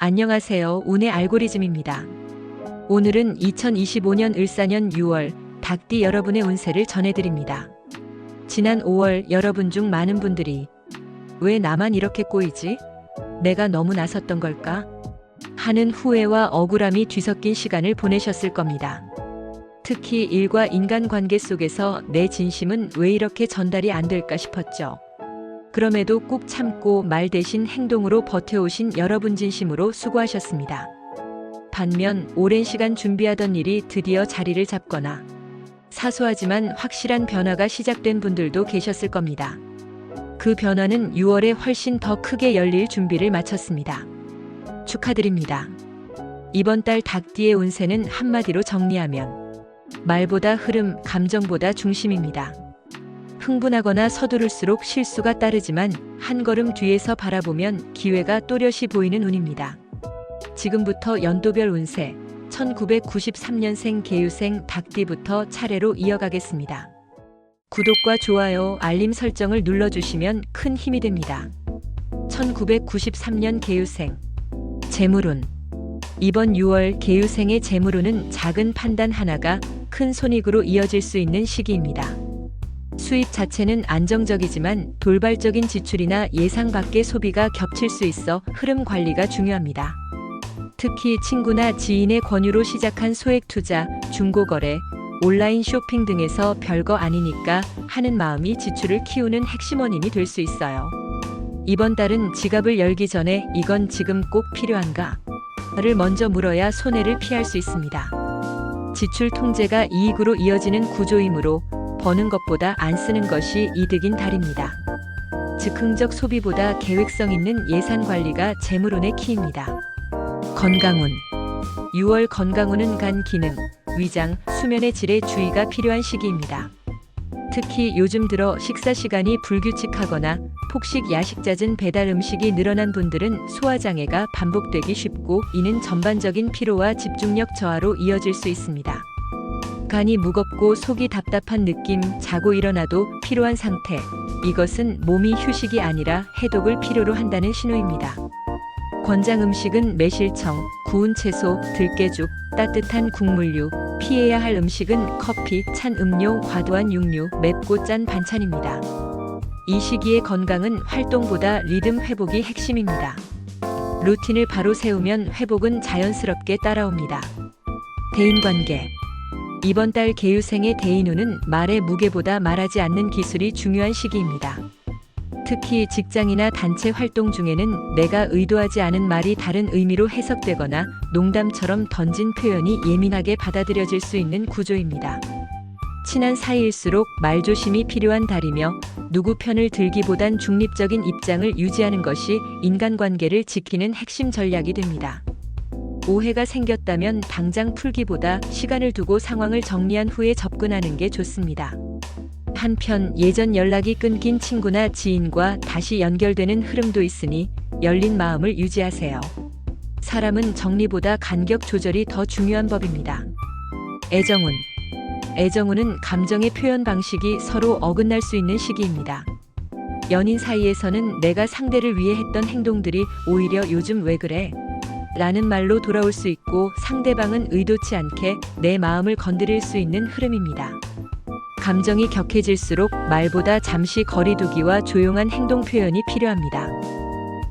안녕하세요. 운의 알고리즘입니다. 오늘은 2025년 을사년 6월 닭띠 여러분의 운세를 전해드립니다. 지난 5월 여러분 중 많은 분들이 왜 나만 이렇게 꼬이지? 내가 너무 나섰던 걸까? 하는 후회와 억울함이 뒤섞인 시간을 보내셨을 겁니다. 특히 일과 인간관계 속에서 내 진심은 왜 이렇게 전달이 안 될까 싶었죠. 그럼에도 꾹 참고 말 대신 행동으로 버텨오신 여러분 진심으로 수고하셨습니다. 반면 오랜 시간 준비하던 일이 드디어 자리를 잡거나 사소하지만 확실한 변화가 시작된 분들도 계셨을 겁니다. 그 변화는 6월에 훨씬 더 크게 열릴 준비를 마쳤습니다. 축하드립니다. 이번 달 닭띠의 운세는 한마디로 정리하면 말보다 흐름, 감정보다 중심입니다. 흥분하거나 서두를수록 실수가 따르지만 한 걸음 뒤에서 바라보면 기회가 또렷이 보이는 운입니다. 지금부터 연도별 운세, 1993년생 개유생 닭띠부터 차례로 이어가겠습니다. 구독과 좋아요, 알림 설정을 눌러주시면 큰 힘이 됩니다. 1993년 개유생 재물운. 이번 6월 개유생의 재물운은 작은 판단 하나가 큰 손익으로 이어질 수 있는 시기입니다. 수입 자체는 안정적이지만 돌발적인 지출이나 예상 밖의 소비가 겹칠 수 있어 흐름 관리가 중요합니다. 특히 친구나 지인의 권유로 시작한 소액 투자, 중고거래, 온라인 쇼핑 등에서 별거 아니니까 하는 마음이 지출을 키우는 핵심 원인이 될 수 있어요. 이번 달은 지갑을 열기 전에 이건 지금 꼭 필요한가? 를 먼저 물어야 손해를 피할 수 있습니다. 지출 통제가 이익으로 이어지는 구조이므로 버는 것보다 안 쓰는 것이 이득인 달입니다. 즉흥적 소비보다 계획성 있는 예산 관리가 재물운의 키입니다. 건강운. 6월 건강운은 간 기능, 위장, 수면의 질에 주의가 필요한 시기입니다. 특히 요즘 들어 식사 시간이 불규칙하거나 폭식, 야식 잦은 배달 음식이 늘어난 분들은 소화장애가 반복되기 쉽고 이는 전반적인 피로와 집중력 저하로 이어질 수 있습니다. 간이 무겁고 속이 답답한 느낌, 자고 일어나도 피로한 상태. 이것은 몸이 휴식이 아니라 해독을 필요로 한다는 신호입니다. 권장 음식은 매실청, 구운 채소, 들깨죽, 따뜻한 국물류, 피해야 할 음식은 커피, 찬 음료, 과도한 육류, 맵고 짠 반찬입니다. 이 시기의 건강은 활동보다 리듬 회복이 핵심입니다. 루틴을 바로 세우면 회복은 자연스럽게 따라옵니다. 대인관계. 이번 달 개유생의 대인운은 말의 무게보다 말하지 않는 기술이 중요한 시기입니다. 특히 직장이나 단체 활동 중에는 내가 의도하지 않은 말이 다른 의미로 해석되거나 농담처럼 던진 표현이 예민하게 받아들여질 수 있는 구조입니다. 친한 사이일수록 말조심이 필요한 달이며 누구 편을 들기보단 중립적인 입장을 유지하는 것이 인간관계를 지키는 핵심 전략이 됩니다. 오해가 생겼다면 당장 풀기보다 시간을 두고 상황을 정리한 후에 접근하는 게 좋습니다. 한편 예전 연락이 끊긴 친구나 지인과 다시 연결되는 흐름도 있으니 열린 마음을 유지하세요. 사람은 정리보다 간격 조절이 더 중요한 법입니다. 애정운. 애정운은 감정의 표현 방식이 서로 어긋날 수 있는 시기입니다. 연인 사이에서는 내가 상대를 위해 했던 행동들이 오히려 요즘 왜 그래? 라는 말로 돌아올 수 있고 상대방은 의도치 않게 내 마음을 건드릴 수 있는 흐름입니다. 감정이 격해질수록 말보다 잠시 거리두기와 조용한 행동 표현이 필요합니다.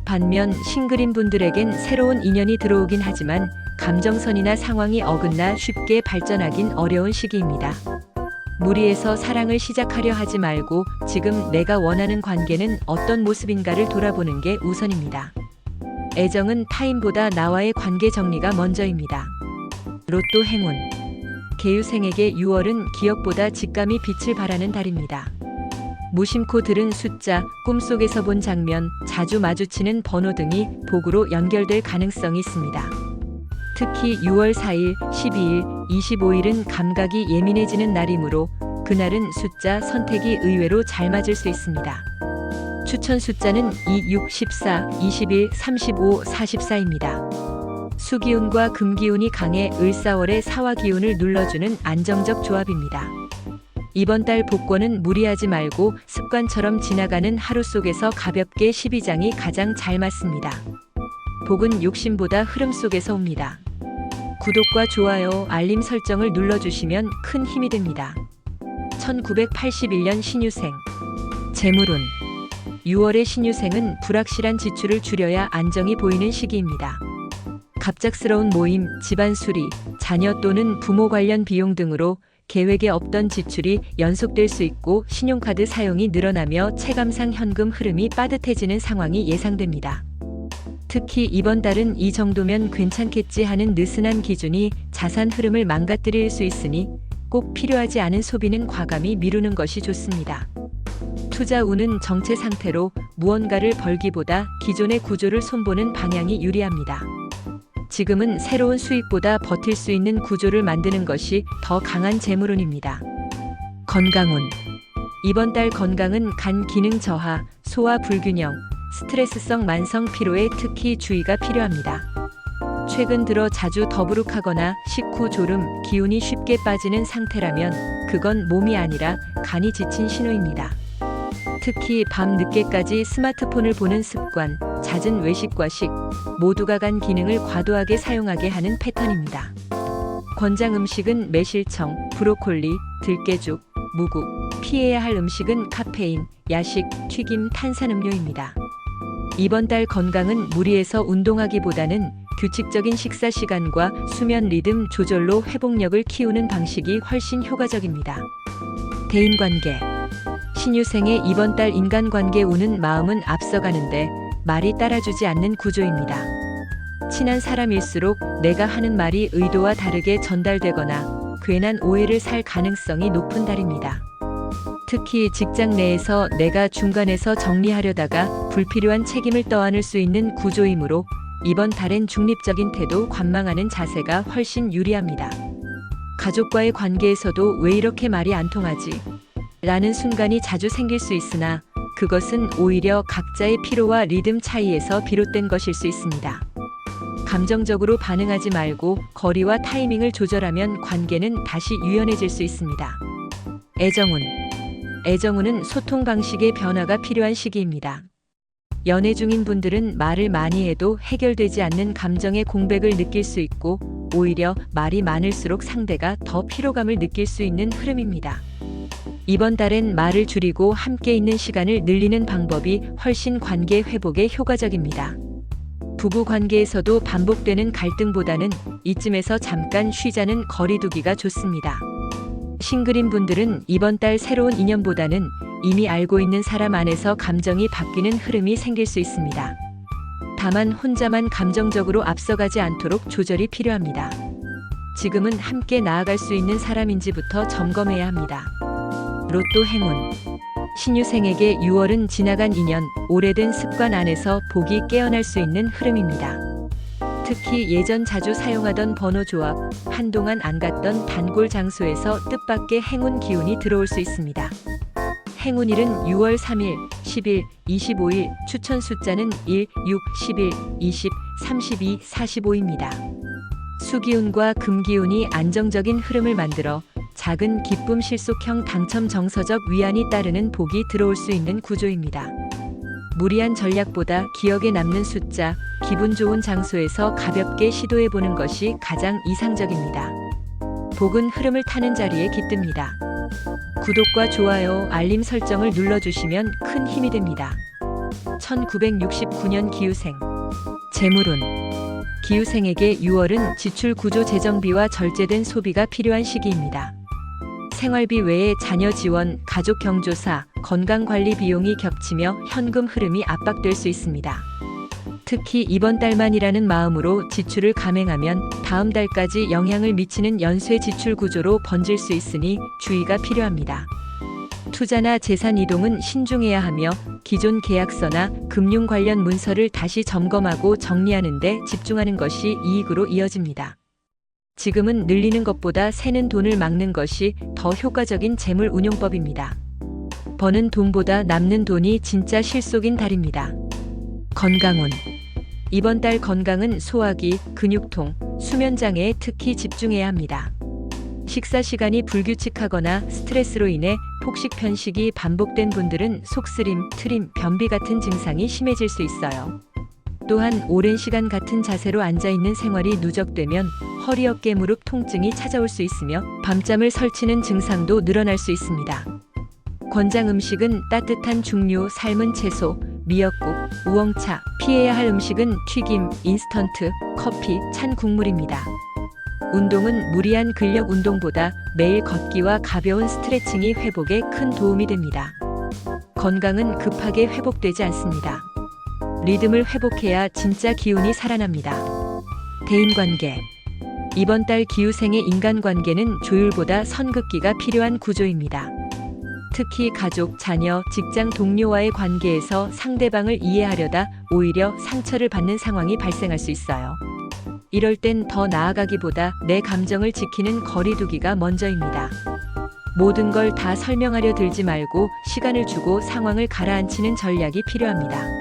반면 싱글인 분들에겐 새로운 인연이 들어오긴 하지만 감정선이나 상황이 어긋나 쉽게 발전하긴 어려운 시기입니다. 무리해서 사랑을 시작하려 하지 말고 지금 내가 원하는 관계는 어떤 모습인가를 돌아보는 게 우선입니다. 애정은 타인보다 나와의 관계 정리가 먼저입니다. 로또 행운. 개유생에게 6월은 기억보다 직감이 빛을 발하는 달입니다. 무심코 들은 숫자, 꿈속에서 본 장면, 자주 마주치는 번호 등이 복으로 연결될 가능성이 있습니다. 특히 6월 4일, 12일, 25일은 감각이 예민해지는 날이므로 그날은 숫자 선택이 의외로 잘 맞을 수 있습니다. 추천 숫자는 2, 6, 14, 21, 35, 44입니다. 수기운과 금기운이 강해 을사월의 사화기운을 눌러주는 안정적 조합입니다. 이번 달 복권은 무리하지 말고 습관처럼 지나가는 하루 속에서 가볍게 12장이 가장 잘 맞습니다. 복은 욕심보다 흐름 속에서 옵니다. 구독과 좋아요, 알림 설정을 눌러주시면 큰 힘이 됩니다. 1981년 신유생. 재물운. 6월의 신유생은 불확실한 지출을 줄여야 안정이 보이는 시기입니다. 갑작스러운 모임, 집안 수리, 자녀 또는 부모 관련 비용 등으로 계획에 없던 지출이 연속될 수 있고 신용카드 사용이 늘어나며 체감상 현금 흐름이 빠듯해지는 상황이 예상됩니다. 특히 이번 달은 이 정도면 괜찮겠지 하는 느슨한 기준이 자산 흐름을 망가뜨릴 수 있으니 꼭 필요하지 않은 소비는 과감히 미루는 것이 좋습니다. 투자 운은 정체 상태로 무언가를 벌기보다 기존의 구조를 손보는 방향이 유리합니다. 지금은 새로운 수익보다 버틸 수 있는 구조를 만드는 것이 더 강한 재물운입니다. 건강운. 이번 달 건강은 간 기능 저하, 소화 불균형, 스트레스성 만성 피로에 특히 주의가 필요합니다. 최근 들어 자주 더부룩하거나 식후 졸음, 기운이 쉽게 빠지는 상태라면 그건 몸이 아니라 간이 지친 신호입니다. 특히 밤 늦게까지 스마트폰을 보는 습관, 잦은 외식과 식, 모두가 간 기능을 과도하게 사용하게 하는 패턴입니다. 권장 음식은 매실청, 브로콜리, 들깨죽, 무국, 피해야 할 음식은 카페인, 야식, 튀김, 탄산음료입니다. 이번 달 건강은 무리해서 운동하기보다는 규칙적인 식사 시간과 수면 리듬 조절로 회복력을 키우는 방식이 훨씬 효과적입니다. 대인관계. 신유생의 이번 달 인간관계 운은 마음은 앞서가는데 말이 따라주지 않는 구조입니다. 친한 사람일수록 내가 하는 말이 의도와 다르게 전달되거나 괜한 오해를 살 가능성이 높은 달입니다. 특히 직장 내에서 내가 중간에서 정리하려다가 불필요한 책임을 떠안을 수 있는 구조이므로 이번 달엔 중립적인 태도, 관망하는 자세가 훨씬 유리합니다. 가족과의 관계에서도 왜 이렇게 말이 안 통하지? 라는 순간이 자주 생길 수 있으나 그것은 오히려 각자의 피로와 리듬 차이에서 비롯된 것일 수 있습니다. 감정적으로 반응하지 말고 거리와 타이밍을 조절하면 관계는 다시 유연해질 수 있습니다. 애정운. 애정운은 소통 방식의 변화가 필요한 시기입니다. 연애 중인 분들은 말을 많이 해도 해결되지 않는 감정의 공백을 느낄 수 있고 오히려 말이 많을수록 상대가 더 피로감을 느낄 수 있는 흐름입니다. 이번 달엔 말을 줄이고 함께 있는 시간을 늘리는 방법이 훨씬 관계 회복에 효과적입니다. 부부 관계에서도 반복되는 갈등보다는 이쯤에서 잠깐 쉬자는 거리두기가 좋습니다. 싱글인 분들은 이번 달 새로운 인연보다는 이미 알고 있는 사람 안에서 감정이 바뀌는 흐름이 생길 수 있습니다. 다만 혼자만 감정적으로 앞서가지 않도록 조절이 필요합니다. 지금은 함께 나아갈 수 있는 사람인지부터 점검해야 합니다. 로또 행운. 신유생에게 6월은 지나간 인연, 오래된 습관 안에서 복이 깨어날 수 있는 흐름입니다. 특히 예전 자주 사용하던 번호 조합, 한동안 안 갔던 단골 장소에서 뜻밖의 행운 기운이 들어올 수 있습니다. 행운일은 6월 3일, 10일, 25일, 추천 숫자는 1, 6, 11, 20, 32, 45입니다. 수기운과 금기운이 안정적인 흐름을 만들어 작은 기쁨 실속형 당첨 정서적 위안이 따르는 복이 들어올 수 있는 구조입니다. 무리한 전략보다 기억에 남는 숫자, 기분 좋은 장소에서 가볍게 시도해보는 것이 가장 이상적입니다. 복은 흐름을 타는 자리에 깃듭니다. 구독과 좋아요, 알림 설정을 눌러주시면 큰 힘이 됩니다. 1969년 기유생. 재물운. 기유생에게 6월은 지출 구조 재정비와 절제된 소비가 필요한 시기입니다. 생활비 외에 자녀 지원, 가족 경조사, 건강관리 비용이 겹치며 현금 흐름이 압박될 수 있습니다. 특히 이번 달만이라는 마음으로 지출을 감행하면 다음 달까지 영향을 미치는 연쇄 지출 구조로 번질 수 있으니 주의가 필요합니다. 투자나 재산 이동은 신중해야 하며 기존 계약서나 금융 관련 문서를 다시 점검하고 정리하는 데 집중하는 것이 이익으로 이어집니다. 지금은 늘리는 것보다 새는 돈을 막는 것이 더 효과적인 재물 운용법입니다. 버는 돈보다 남는 돈이 진짜 실속인 달입니다. 건강운. 이번 달 건강은 소화기, 근육통, 수면장애에 특히 집중해야 합니다. 식사 시간이 불규칙하거나 스트레스로 인해 폭식 편식이 반복된 분들은 속쓰림, 트림, 변비 같은 증상이 심해질 수 있어요. 또한 오랜 시간 같은 자세로 앉아있는 생활이 누적되면 허리 어깨 무릎 통증이 찾아올 수 있으며 밤잠을 설치는 증상도 늘어날 수 있습니다. 권장 음식은 따뜻한 중류, 삶은 채소, 미역국, 우엉차. 피해야 할 음식은 튀김, 인스턴트, 커피, 찬 국물입니다. 운동은 무리한 근력 운동보다 매일 걷기와 가벼운 스트레칭이 회복에 큰 도움이 됩니다. 건강은 급하게 회복되지 않습니다. 리듬을 회복해야 진짜 기운이 살아납니다. 대인관계. 이번 달 기후생의 인간관계는 조율보다 선긋기가 필요한 구조입니다. 특히 가족, 자녀, 직장 동료와의 관계에서 상대방을 이해하려다 오히려 상처를 받는 상황이 발생할 수 있어요. 이럴 땐 더 나아가기보다 내 감정을 지키는 거리두기가 먼저입니다. 모든 걸 다 설명하려 들지 말고 시간을 주고 상황을 가라앉히는 전략이 필요합니다.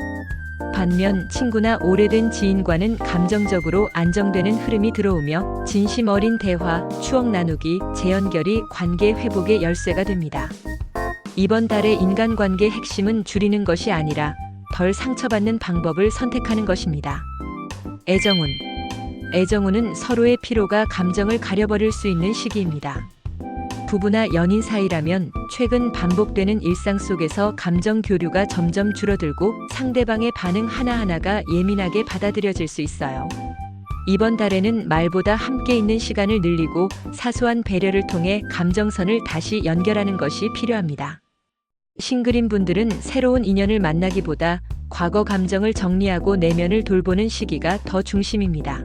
반면 친구나 오래된 지인과는 감정적으로 안정되는 흐름이 들어오며 진심 어린 대화, 추억 나누기, 재연결이 관계 회복의 열쇠가 됩니다. 이번 달의 인간관계 핵심은 줄이는 것이 아니라 덜 상처받는 방법을 선택하는 것입니다. 애정운. 애정운은 서로의 피로가 감정을 가려버릴 수 있는 시기입니다. 부부나 연인 사이라면 최근 반복되는 일상 속에서 감정 교류가 점점 줄어들고 상대방의 반응 하나하나가 예민하게 받아들여질 수 있어요. 이번 달에는 말보다 함께 있는 시간을 늘리고 사소한 배려를 통해 감정선을 다시 연결하는 것이 필요합니다. 싱글인 분들은 새로운 인연을 만나기보다 과거 감정을 정리하고 내면을 돌보는 시기가 더 중심입니다.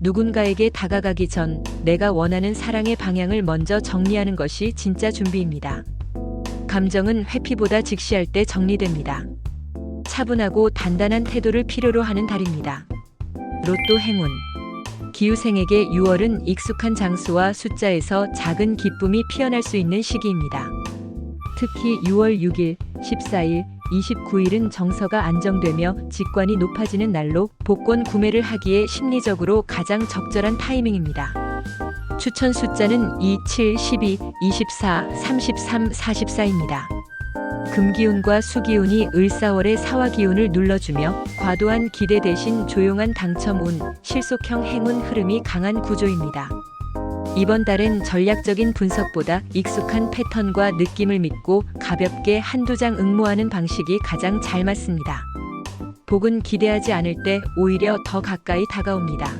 누군가에게 다가가기 전 내가 원하는 사랑의 방향을 먼저 정리하는 것이 진짜 준비입니다. 감정은 회피보다 직시할 때 정리됩니다. 차분하고 단단한 태도를 필요로 하는 달입니다. 로또 행운. 기후생에게 6월은 익숙한 장소와 숫자에서 작은 기쁨이 피어날 수 있는 시기입니다. 특히 6월 6일, 14일, 29일은 정서가 안정되며 직관이 높아지는 날로 복권 구매를 하기에 심리적으로 가장 적절한 타이밍입니다. 추천 숫자는 2, 7, 12, 24, 33, 44입니다. 금기운과 수기운이 을사월의 사화기운을 눌러주며 과도한 기대 대신 조용한 당첨운, 실속형 행운 흐름이 강한 구조입니다. 이번 달엔 전략적인 분석보다 익숙한 패턴과 느낌을 믿고 가볍게 한두 장 응모하는 방식이 가장 잘 맞습니다. 복은 기대하지 않을 때 오히려 더 가까이 다가옵니다.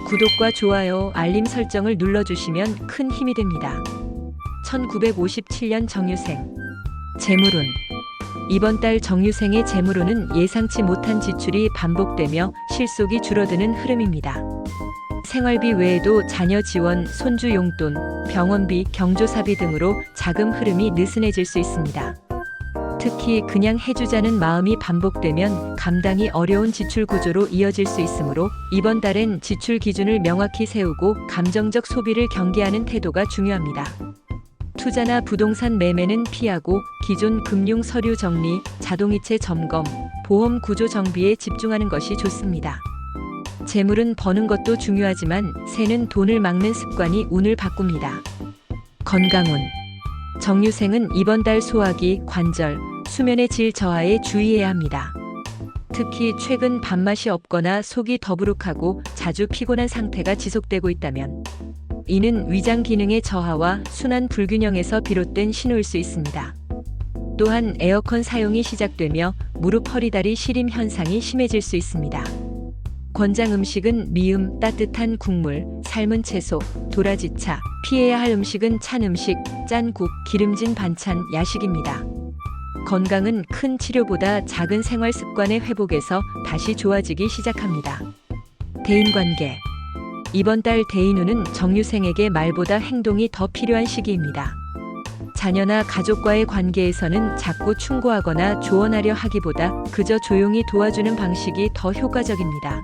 구독과 좋아요, 알림 설정을 눌러주시면 큰 힘이 됩니다. 1957년 정유생. 재물운. 이번 달 정유생의 재물운은 예상치 못한 지출이 반복되며 실속이 줄어드는 흐름입니다. 생활비 외에도 자녀 지원, 손주 용돈, 병원비, 경조사비 등으로 자금 흐름이 느슨해질 수 있습니다. 특히 그냥 해주자는 마음이 반복되면 감당이 어려운 지출 구조로 이어질 수 있으므로 이번 달엔 지출 기준을 명확히 세우고 감정적 소비를 경계하는 태도가 중요합니다. 투자나 부동산 매매는 피하고 기존 금융 서류 정리, 자동이체 점검, 보험 구조 정비에 집중하는 것이 좋습니다. 재물은 버는 것도 중요하지만 새는 돈을 막는 습관이 운을 바꿉니다. 건강운. 정유생은 이번 달 소화기, 관절, 수면의 질 저하에 주의해야 합니다. 특히 최근 밥맛이 없거나 속이 더부룩하고 자주 피곤한 상태가 지속되고 있다면 이는 위장 기능의 저하와 순환 불균형에서 비롯된 신호일 수 있습니다. 또한 에어컨 사용이 시작되며 무릎 허리다리 시림 현상이 심해질 수 있습니다. 권장 음식은 미음, 따뜻한 국물, 삶은 채소, 도라지차. 피해야 할 음식은 찬 음식, 짠 국, 기름진 반찬, 야식입니다. 건강은 큰 치료보다 작은 생활 습관의 회복에서 다시 좋아지기 시작합니다. 대인관계. 이번 달 대인운은 정유생에게 말보다 행동이 더 필요한 시기입니다. 자녀나 가족과의 관계에서는 자꾸 충고하거나 조언하려 하기보다 그저 조용히 도와주는 방식이 더 효과적입니다.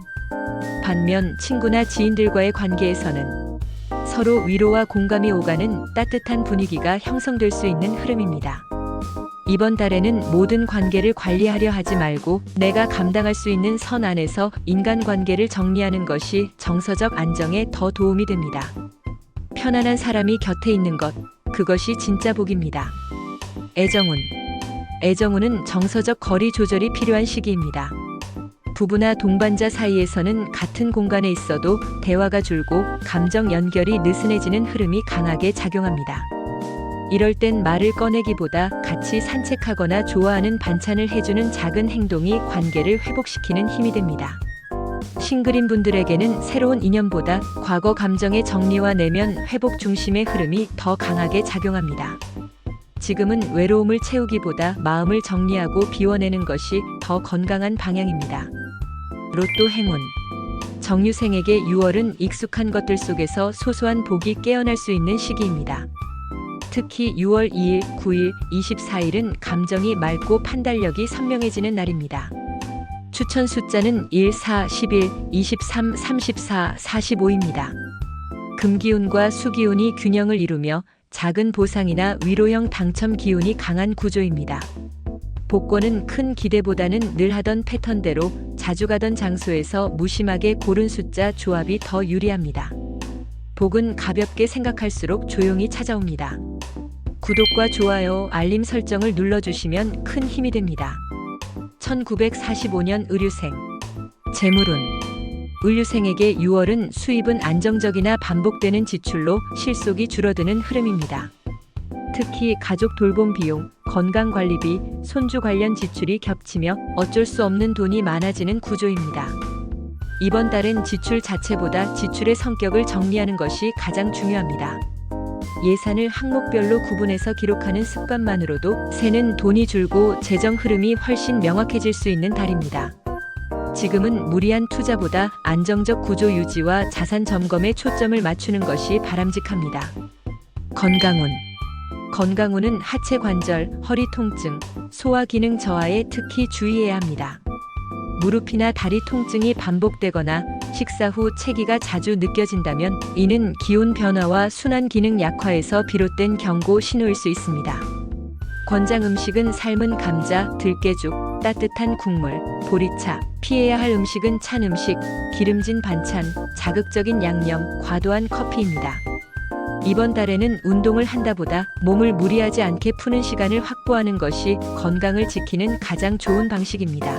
반면 친구나 지인들과의 관계에서는 서로 위로와 공감이 오가는 따뜻한 분위기가 형성될 수 있는 흐름입니다. 이번 달에는 모든 관계를 관리하려 하지 말고 내가 감당할 수 있는 선 안에서 인간관계를 정리하는 것이 정서적 안정에 더 도움이 됩니다. 편안한 사람이 곁에 있는 것, 그것이 진짜 복입니다. 애정운. 애정운은 정서적 거리 조절이 필요한 시기입니다. 부부나 동반자 사이에서는 같은 공간에 있어도 대화가 줄고 감정 연결이 느슨해지는 흐름이 강하게 작용합니다. 이럴 땐 말을 꺼내기보다 같이 산책하거나 좋아하는 반찬을 해주는 작은 행동이 관계를 회복시키는 힘이 됩니다. 싱글인 분들에게는 새로운 인연보다 과거 감정의 정리와 내면 회복 중심의 흐름이 더 강하게 작용합니다. 지금은 외로움을 채우기보다 마음을 정리하고 비워내는 것이 더 건강한 방향입니다. 로또 행운. 정유생에게 6월은 익숙한 것들 속에서 소소한 복이 깨어날 수 있는 시기입니다. 특히 6월 2일, 9일, 24일은 감정이 맑고 판단력이 선명해지는 날입니다. 추천 숫자는 1, 4, 11, 23, 34, 45입니다. 금기운과 수기운이 균형을 이루며 작은 보상이나 위로형 당첨 기운이 강한 구조입니다. 복권은 큰 기대보다는 늘 하던 패턴대로 자주 가던 장소에서 무심하게 고른 숫자 조합이 더 유리합니다. 복은 가볍게 생각할수록 조용히 찾아옵니다. 구독과 좋아요, 알림 설정을 눌러주시면 큰 힘이 됩니다. 1945년 의류생. 재물운. 의류생에게 6월은 수입은 안정적이나 반복되는 지출로 실속이 줄어드는 흐름입니다. 특히 가족 돌봄 비용, 건강관리비, 손주 관련 지출이 겹치며 어쩔 수 없는 돈이 많아지는 구조입니다. 이번 달엔 지출 자체보다 지출의 성격을 정리하는 것이 가장 중요합니다. 예산을 항목별로 구분해서 기록하는 습관만으로도 새는 돈이 줄고 재정 흐름이 훨씬 명확해질 수 있는 달입니다. 지금은 무리한 투자보다 안정적 구조 유지와 자산 점검에 초점을 맞추는 것이 바람직합니다. 건강운. 건강운은 하체 관절, 허리 통증, 소화 기능 저하에 특히 주의해야 합니다. 무릎이나 다리 통증이 반복되거나 식사 후 체기가 자주 느껴진다면 이는 기운 변화와 순환 기능 약화에서 비롯된 경고 신호일 수 있습니다. 권장 음식은 삶은 감자, 들깨죽, 따뜻한 국물, 보리차, 피해야 할 음식은 찬 음식, 기름진 반찬, 자극적인 양념, 과도한 커피입니다. 이번 달에는 운동을 한다보다 몸을 무리하지 않게 푸는 시간을 확보하는 것이 건강을 지키는 가장 좋은 방식입니다.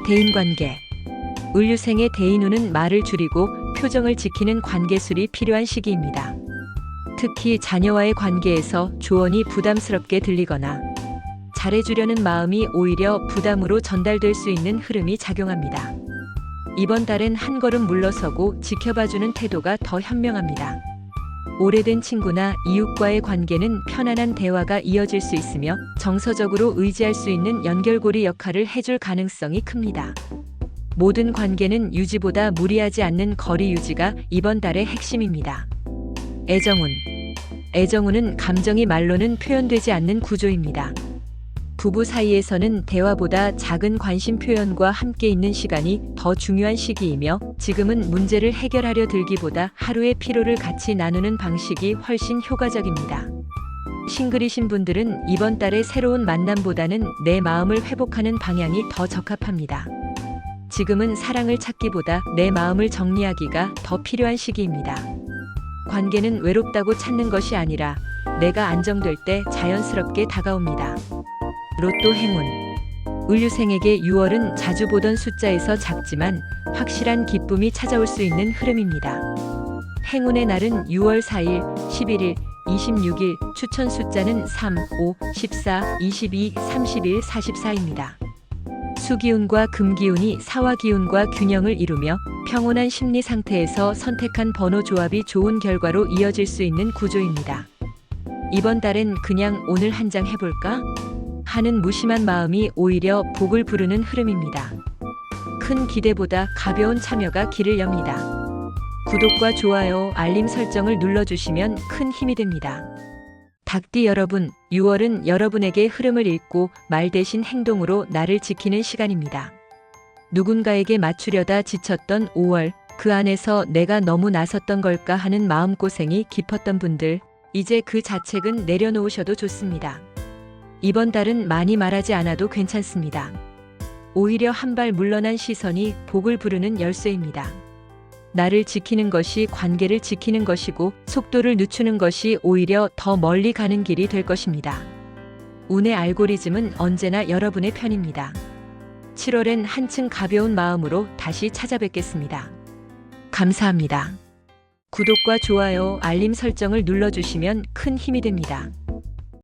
대인관계. 을류생의 대인운은 말을 줄이고 표정을 지키는 관계술이 필요한 시기입니다. 특히 자녀와의 관계에서 조언이 부담스럽게 들리거나 잘해주려는 마음이 오히려 부담으로 전달될 수 있는 흐름이 작용합니다. 이번 달엔 한 걸음 물러서고 지켜봐주는 태도가 더 현명합니다. 오래된 친구나 이웃과의 관계는 편안한 대화가 이어질 수 있으며 정서적으로 의지할 수 있는 연결고리 역할을 해줄 가능성이 큽니다. 모든 관계는 유지보다 무리하지 않는 거리 유지가 이번 달의 핵심입니다. 애정운. 애정운은 감정이 말로는 표현되지 않는 구조입니다. 부부 사이에서는 대화보다 작은 관심 표현과 함께 있는 시간이 더 중요한 시기이며 지금은 문제를 해결하려 들기보다 하루의 피로를 같이 나누는 방식이 훨씬 효과적입니다. 싱글이신 분들은 이번 달에 새로운 만남보다는 내 마음을 회복하는 방향이 더 적합합니다. 지금은 사랑을 찾기보다 내 마음을 정리하기가 더 필요한 시기입니다. 관계는 외롭다고 찾는 것이 아니라 내가 안정될 때 자연스럽게 다가옵니다. 로또 행운. 을류생에게 6월은 자주 보던 숫자에서 작지만 확실한 기쁨이 찾아올 수 있는 흐름입니다. 행운의 날은 6월 4일, 11일, 26일, 추천 숫자는 3, 5, 14, 22, 31, 44입니다. 수기운과 금기운이 사화기운과 균형을 이루며 평온한 심리 상태에서 선택한 번호 조합이 좋은 결과로 이어질 수 있는 구조입니다. 이번 달엔 그냥 오늘 한 장 해볼까? 하는 무심한 마음이 오히려 복을 부르는 흐름입니다. 큰 기대보다 가벼운 참여가 길을 엽니다. 구독과 좋아요, 알림 설정을 눌러주시면 큰 힘이 됩니다. 닭띠 여러분, 6월은 여러분에게 흐름을 읽고 말 대신 행동으로 나를 지키는 시간입니다. 누군가에게 맞추려다 지쳤던 5월, 그 안에서 내가 너무 나섰던 걸까 하는 마음고생이 깊었던 분들, 이제 그 자책은 내려놓으셔도 좋습니다. 이번 달은 많이 말하지 않아도 괜찮습니다. 오히려 한 발 물러난 시선이 복을 부르는 열쇠입니다. 나를 지키는 것이 관계를 지키는 것이고 속도를 늦추는 것이 오히려 더 멀리 가는 길이 될 것입니다. 운의 알고리즘은 언제나 여러분의 편입니다. 7월엔 한층 가벼운 마음으로 다시 찾아뵙겠습니다. 감사합니다. 구독과 좋아요, 알림 설정을 눌러주시면 큰 힘이 됩니다.